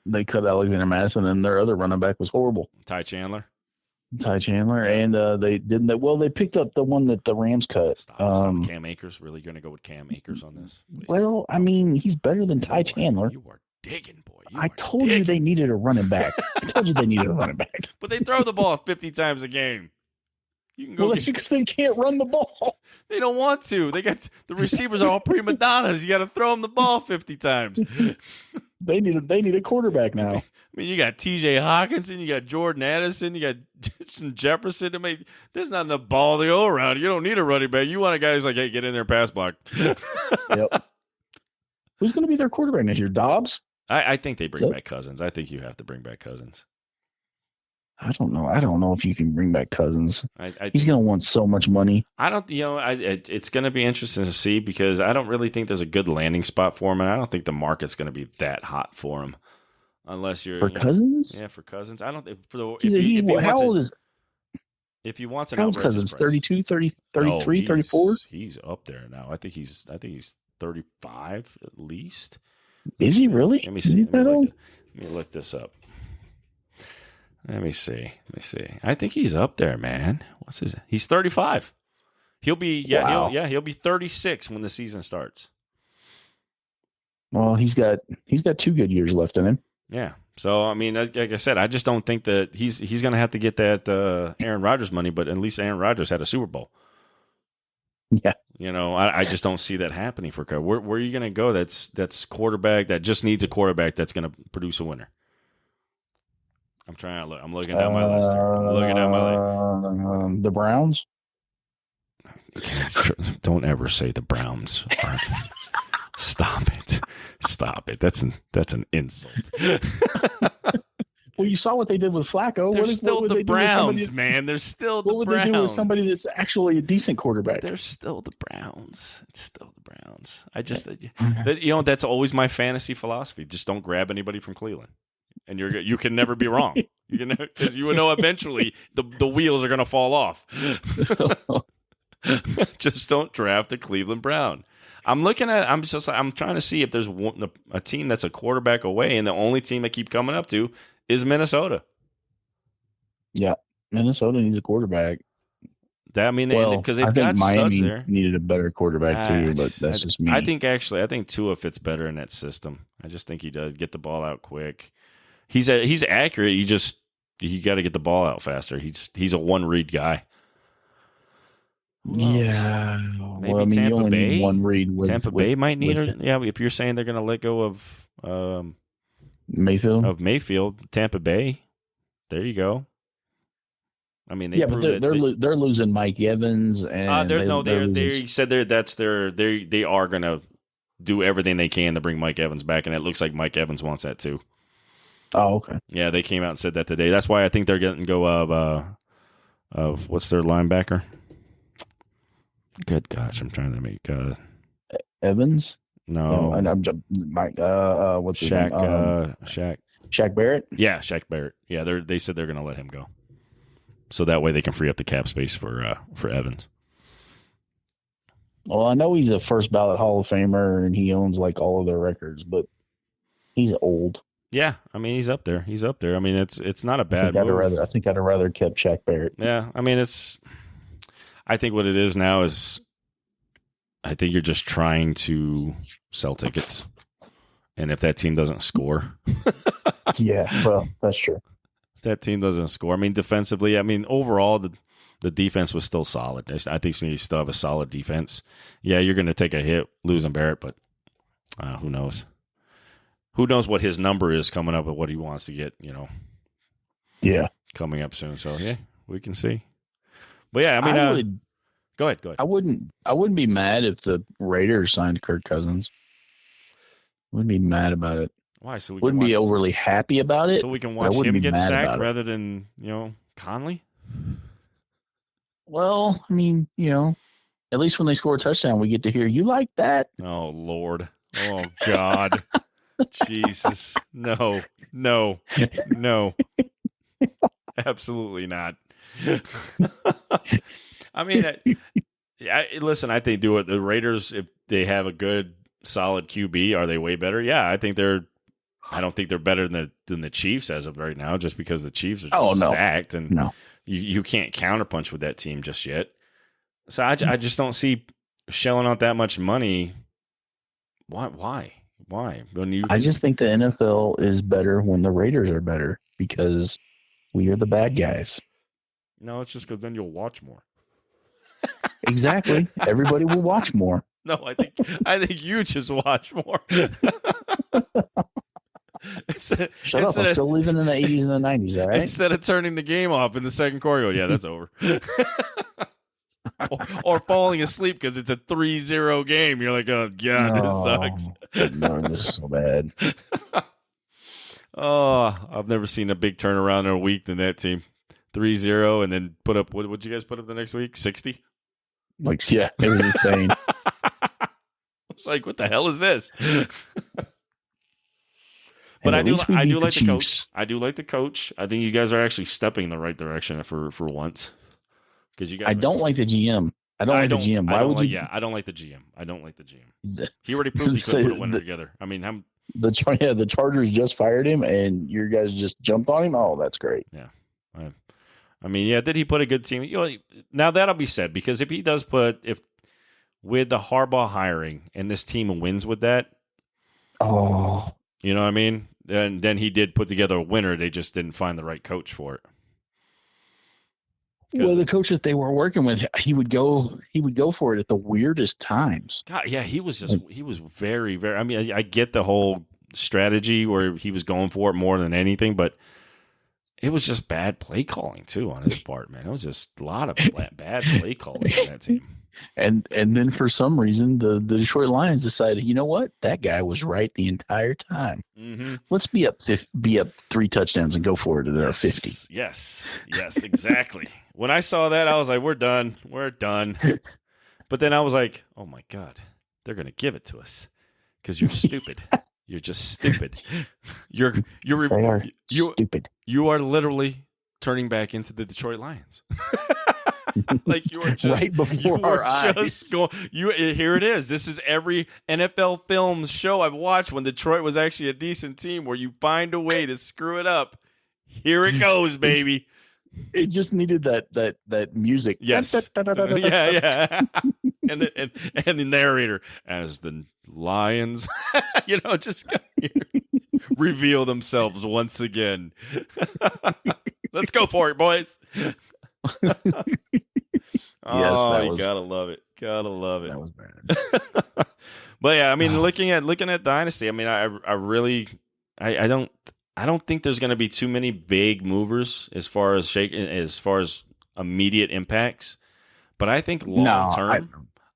They cut Alexander Madison, and their other running back was horrible. Ty Chandler, and they didn't. They picked up the one that the Rams cut. Stop. Cam Akers. Really going to go with Cam Akers on this? Wait. Well, I mean, he's better than Ty Chandler. You are digging, boy. I told you they needed a running back. But they throw the ball 50 times a game. You can go. Well, that's because they can't run the ball. They don't want to. They got the receivers are all prima donnas. You got to throw them the ball 50 times. They need a quarterback now. I mean, you got T.J. Hawkinson, you got Jordan Addison, you got Justin Jefferson. I mean, there's not enough ball to go around. You don't need a running back. You want a guy who's like, hey, get in there, pass block. Yep. Who's going to be their quarterback next year? Dobbs? I think they bring back Cousins. I think you have to bring back Cousins. I don't know if you can bring back Cousins. He's going to want so much money. I don't. It's going to be interesting to see because I don't really think there's a good landing spot for him, and I don't think the market's going to be that hot for him, unless you're Cousins. Yeah, for Cousins. I don't. How old is? If he wants an outrageous Cousins, price. 32, 30, 33, 34? He's up there now. I think he's 35 at least. Is he really? Let me see. Let me look this up. Let me see. I think he's up there, man. What's his? He's 35. He'll be he'll be 36 when the season starts. Well, he's got 2 good years left in him. Yeah. So I mean, like I said, I just don't think that he's going to have to get that Aaron Rodgers money, but at least Aaron Rodgers had a Super Bowl. Yeah. I just don't see that happening for Kirk. Where are you going to go? That's quarterback that just needs a quarterback that's going to produce a winner. I'm trying to look. I'm looking down my list here. I'm looking down my list. The Browns? Don't ever say the Browns. Stop it. That's an insult. Well, you saw what they did with Flacco. They're What still would the they do with Browns, somebody? man. They're still the What would Browns. they do with somebody that's actually a decent quarterback? They're still the Browns. It's still the Browns. I just, that's always my fantasy philosophy. Just don't grab anybody from Cleveland, and you can never be wrong. You can, because you know eventually the wheels are going to fall off. Just don't draft a Cleveland Brown. I'm trying to see if there's a team that's a quarterback away, and the only team I keep coming up to is Minnesota. Yeah, Minnesota needs a quarterback. Because they've I got think Miami studs there. Needed a better quarterback too, but that's just me. I think Tua fits better in that system. I just think he does get the ball out quick. He's accurate. You got to get the ball out faster. He's a one read guy. Yeah, maybe Tampa Bay. Need one read. Bay might need her. Yeah, if you're saying they're going to let go of Mayfield, Tampa Bay. There you go. I mean, but they're losing Mike Evans, and they said they are going to do everything they can to bring Mike Evans back, and it looks like Mike Evans wants that too. Oh, okay. Yeah, they came out and said that today. That's why I think they're getting go of what's their linebacker? Good gosh, I'm trying to make Evans. No, and I'm Mike. What's his name? Shaq Barrett. Yeah, Shaq Barrett. Yeah, they said they're going to let him go, so that way they can free up the cap space for Evans. Well, I know he's a first ballot Hall of Famer, and he owns like all of their records, but he's old. Yeah, I mean he's up there. I mean it's not a bad move. I think I'd have rather kept Shaq Barrett. Yeah, I mean I think what it is now is I think you're just trying to sell tickets. And if that team doesn't score. Yeah, well, that's true. If that team doesn't score. I mean, defensively, overall, the defense was still solid. I think you still have a solid defense. Yeah, you're going to take a hit losing Barrett, but who knows? Who knows what his number is coming up and what he wants to get, Yeah. Coming up soon. So, yeah, we can see. But yeah, I mean, go ahead. I wouldn't be mad if the Raiders signed Kirk Cousins. Wouldn't be mad about it. Why? So we wouldn't be overly happy about it. So we can watch him get sacked rather than Conley. Well, I mean, at least when they score a touchdown, we get to hear you like that. Oh Lord! Oh God! Jesus! No! Absolutely not. I mean, listen. I think the Raiders, if they have a good, solid QB, are they way better? Yeah, I think they're. I don't think they're better than the Chiefs as of right now, just because the Chiefs are just stacked, and you can't counterpunch with that team just yet. So I just don't see shelling out that much money. Why? I just think the NFL is better when the Raiders are better because we are the bad guys. No, it's just because then you'll watch more. Exactly. Everybody will watch more. No, I think you just watch more. Shut up! I'm still living in the 80s and the 90s. All right. Instead of turning the game off in the second quarter, go, yeah, that's over. or falling asleep because it's a 3-0 game. You're like, oh God, this sucks. No, this is so bad. Oh, I've never seen a big turnaround in a week than that team. 3-0 and then put up, what did you guys put up the next week? 60? Like, yeah, it was insane. I was like, what the hell is this? But I do like the coach. I do like the coach. I think you guys are actually stepping in the right direction for once. Because you guys, I don't like the GM. I don't like the GM. Why would you? Yeah, I don't like the GM. He already proved he could put a winner together. I mean, the Chargers just fired him, and your guys just jumped on him. Oh, that's great. Yeah, I mean, yeah. Did he put a good team? Now that'll be said, because if he does with the Harbaugh hiring and this team wins with that, you know what I mean? And then he did put together a winner. They just didn't find the right coach for it. Well, the coach that they were working with, he would go for it at the weirdest times. God, yeah, he was very, very. I mean, I get the whole strategy where he was going for it more than anything, but it was just bad play calling too on his part, man. It was just a lot of bad play calling on that team. And then for some reason, the Detroit Lions decided, you know what? That guy was right the entire time. Mm-hmm. Let's be up 3 touchdowns and go for it at our 50. Yes, exactly. When I saw that, I was like, we're done. But then I was like, oh my God, they're going to give it to us because you're stupid. You're just stupid. You're stupid. You are literally turning back into the Detroit Lions. Like you are just right before our eyes. Here it is. This is every NFL Films show I've watched when Detroit was actually a decent team where you find a way to screw it up. Here it goes, baby. It just needed that music. Yes. Yeah. And the narrator as the Lions, just reveal themselves once again. Let's go for it, boys. You gotta love it. Gotta love it. That was bad. But yeah, I mean, looking at Dynasty, I mean, I don't think there's going to be too many big movers as far as immediate impacts. But I think long term,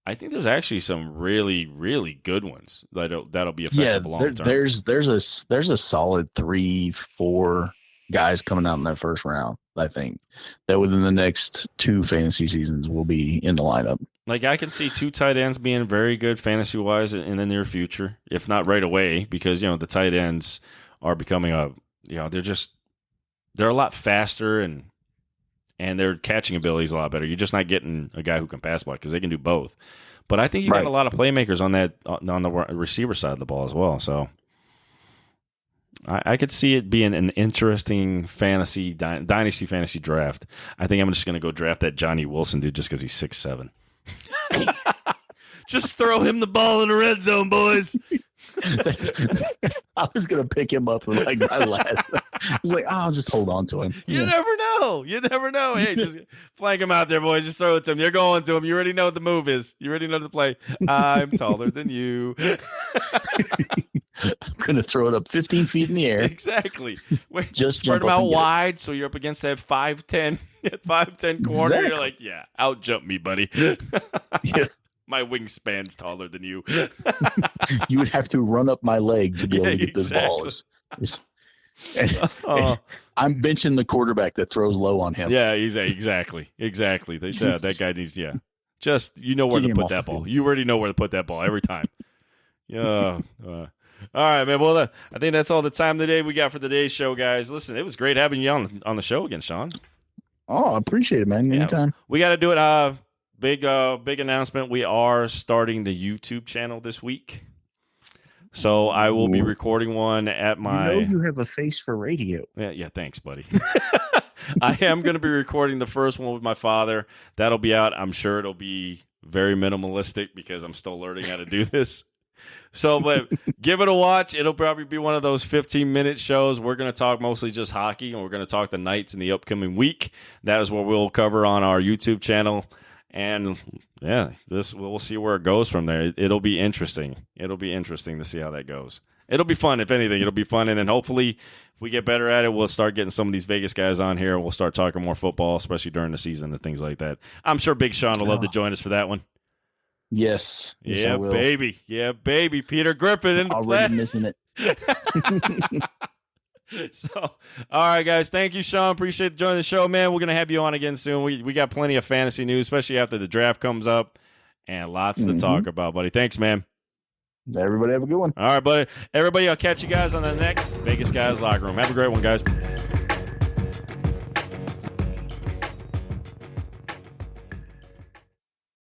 I think there's actually some really, really good ones that'll be effective long term. There's a solid 3-4 guys coming out in that first round. I think that within the next 2 fantasy seasons will be in the lineup. Like I can see 2 tight ends being very good fantasy wise in the near future, if not right away, because the tight ends are becoming they're a lot faster and their catching ability is a lot better. You're just not getting a guy who can pass block because they can do both. But I think you got a lot of playmakers on the receiver side of the ball as well. So I could see it being an interesting dynasty fantasy draft. I think I'm just going to go draft that Johnny Wilson dude just because he's 6'7". Just throw him the ball in the red zone, boys. I was going to pick him up like my last. I was like, I'll just hold on to him. You never know. Hey, just flank him out there, boys. Just throw it to him. They're going to him. You already know what the move is. You already know the play. I'm taller than you. I'm going to throw it up 15 feet in the air. Exactly. Wait, just spread them out wide so you're up against that 5'10", 5'10" corner. Exactly. You're like, yeah, out jump me, buddy. Yeah. My wingspan's taller than you. You would have to run up my leg to be able to get this ball. I'm benching the quarterback that throws low on him. Yeah, exactly. That guy needs, just where to put that ball. You already know where to put that ball every time. Yeah. All right, man. Well, I think that's all the time today we got for today's show, guys. Listen, it was great having you on the show again, Shaun. Oh, I appreciate it, man. Anytime. We got to do it. Big announcement. We are starting the YouTube channel this week. So I will be recording one at my... You have a face for radio. Yeah, thanks, buddy. I am going to be recording the first one with my father. That'll be out. I'm sure it'll be very minimalistic because I'm still learning how to do this. So, but give it a watch. It'll probably be one of those 15-minute shows. We're going to talk mostly just hockey, and we're going to talk the Knights in the upcoming week. That is what we'll cover on our YouTube channel. And yeah, we'll see where it goes from there. It'll be interesting. It'll be interesting to see how that goes. It'll be fun. If anything, it'll be fun. And then hopefully, if we get better at it, we'll start getting some of these Vegas guys on here. And we'll start talking more football, especially during the season and things like that. I'm sure Big Shaun will love to join us for that one. Yes. Yeah, baby. Yeah, baby. Peter Griffin in the already missing it. So, all right, guys. Thank you, Shaun. Appreciate joining the show, man. We're going to have you on again soon. We got plenty of fantasy news, especially after the draft comes up, and lots to talk about, buddy. Thanks, man. Everybody have a good one. All right, buddy. Everybody, I'll catch you guys on the next Vegas Guys Locker Room. Have a great one, guys.